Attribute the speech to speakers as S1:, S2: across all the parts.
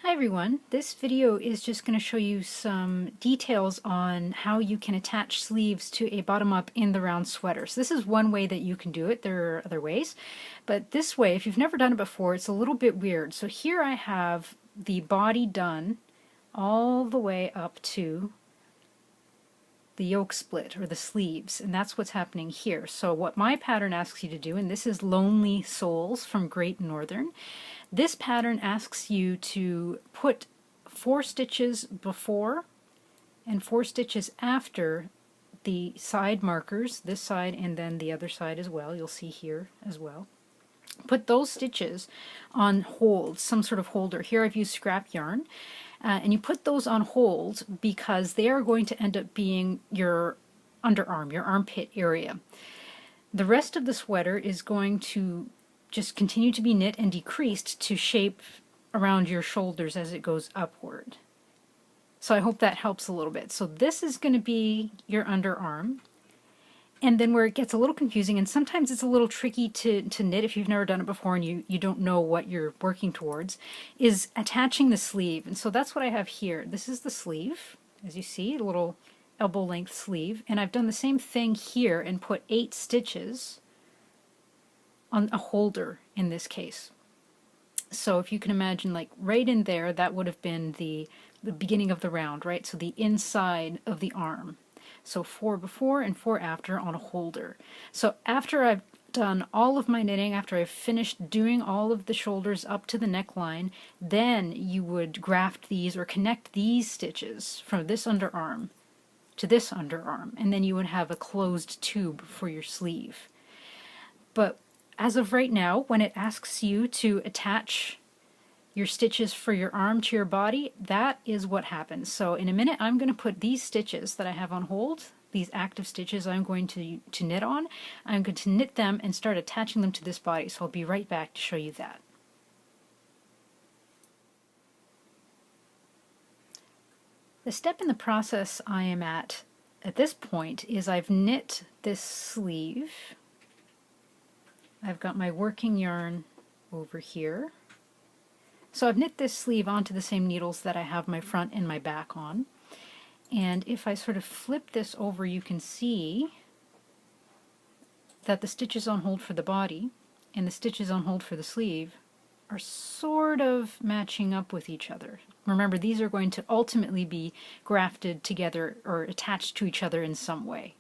S1: Hi everyone, this video is just going to show you some details on how you can attach sleeves to a bottom-up in the round sweater. So this is one way that you can do it. There are other ways, but this way, if you've never done it before, it's a little bit weird. So here I have the body done all the way up to the yoke split or the sleeves, and that's what's happening here. So what my pattern asks you to do, and this is Lonely Souls from Great Northern, this pattern asks you to put 4 stitches before and 4 stitches after the side markers, this side and then the other side as well, you'll see here as well. Put those stitches on hold, some sort of holder. Here I've used scrap yarn. And you put those on hold because they are going to end up being your underarm, your armpit area. The rest of the sweater is going to just continue to be knit and decreased to shape around your shoulders as it goes upward. So I hope that helps a little bit. So this is going to be your underarm. And then where it gets a little confusing, and sometimes it's a little tricky to knit if you've never done it before and you don't know what you're working towards, is attaching the sleeve. And so that's what I have here. This is the sleeve, as you see, a little elbow length sleeve. And I've done the same thing here and put 8 stitches on a holder in this case. So if you can imagine, like right in there, that would have been the beginning of the round, right? So the inside of the arm. So 4 before and 4 after on a holder. So after I've done all of my knitting, after I've finished doing all of the shoulders up to the neckline, then you would graft these or connect these stitches from this underarm to this underarm, and then you would have a closed tube for your sleeve. But as of right now, when it asks you to attach your stitches for your arm to your body, that is what happens. So in a minute I'm going to put these stitches that I have on hold, these active stitches I'm going to knit on, I'm going to knit them and start attaching them to this body. So I'll be right back to show you that. The step in the process I am at this point is I've knit this sleeve. I've got my working yarn over here. So I've knit this sleeve onto the same needles that I have my front and my back on. And if I sort of flip this over, you can see that the stitches on hold for the body and the stitches on hold for the sleeve are sort of matching up with each other. Remember, these are going to ultimately be grafted together or attached to each other in some way.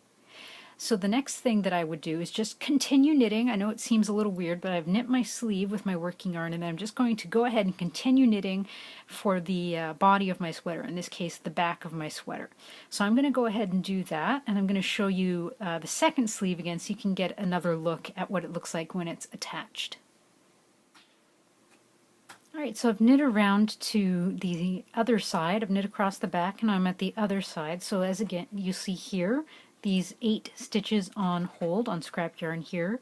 S1: So the next thing that I would do is just continue knitting. I know it seems a little weird, but I've knit my sleeve with my working yarn, and I'm just going to go ahead and continue knitting for the body of my sweater, in this case the back of my sweater. So I'm going to go ahead and do that, and I'm going to show you the second sleeve again so you can get another look at what it looks like when it's attached. Alright, so I've knit around to the other side. I've knit across the back and I'm at the other side. So as again you see here, these 8 stitches on hold on scrap yarn here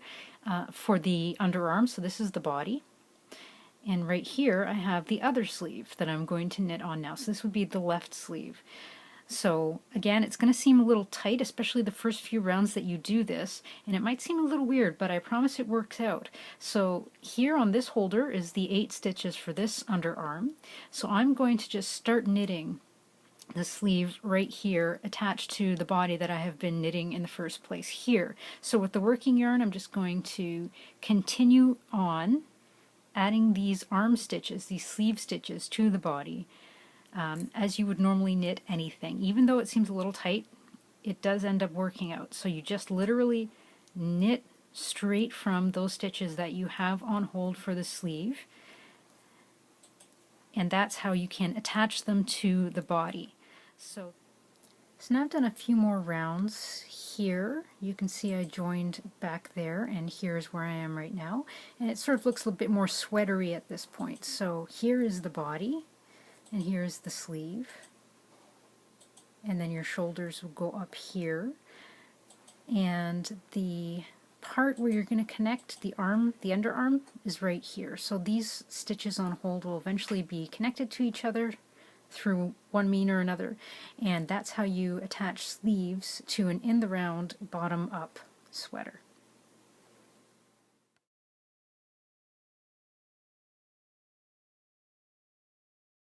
S1: for the underarm, so this is the body. And right here I have the other sleeve that I'm going to knit on now. So this would be the left sleeve. So again, it's going to seem a little tight, especially the first few rounds that you do this, and it might seem a little weird, but I promise it works out. So here on this holder is the 8 stitches for this underarm. So I'm going to just start knitting the sleeve right here attached to the body that I have been knitting in the first place here. So with the working yarn, I'm just going to continue on adding these arm stitches, these sleeve stitches to the body as you would normally knit anything. Even though it seems a little tight, it does end up working out. So you just literally knit straight from those stitches that you have on hold for the sleeve, and that's how you can attach them to the body. So now I've done a few more rounds here. You can see I joined back there, and here's where I am right now. And it sort of looks a little bit more sweatery at this point. So here is the body, and here's the sleeve. And then your shoulders will go up here. And the part where you're going to connect the arm, the underarm, is right here. So these stitches on hold will eventually be connected to each other through one mean or another, and that's how you attach sleeves to an in the round bottom up sweater.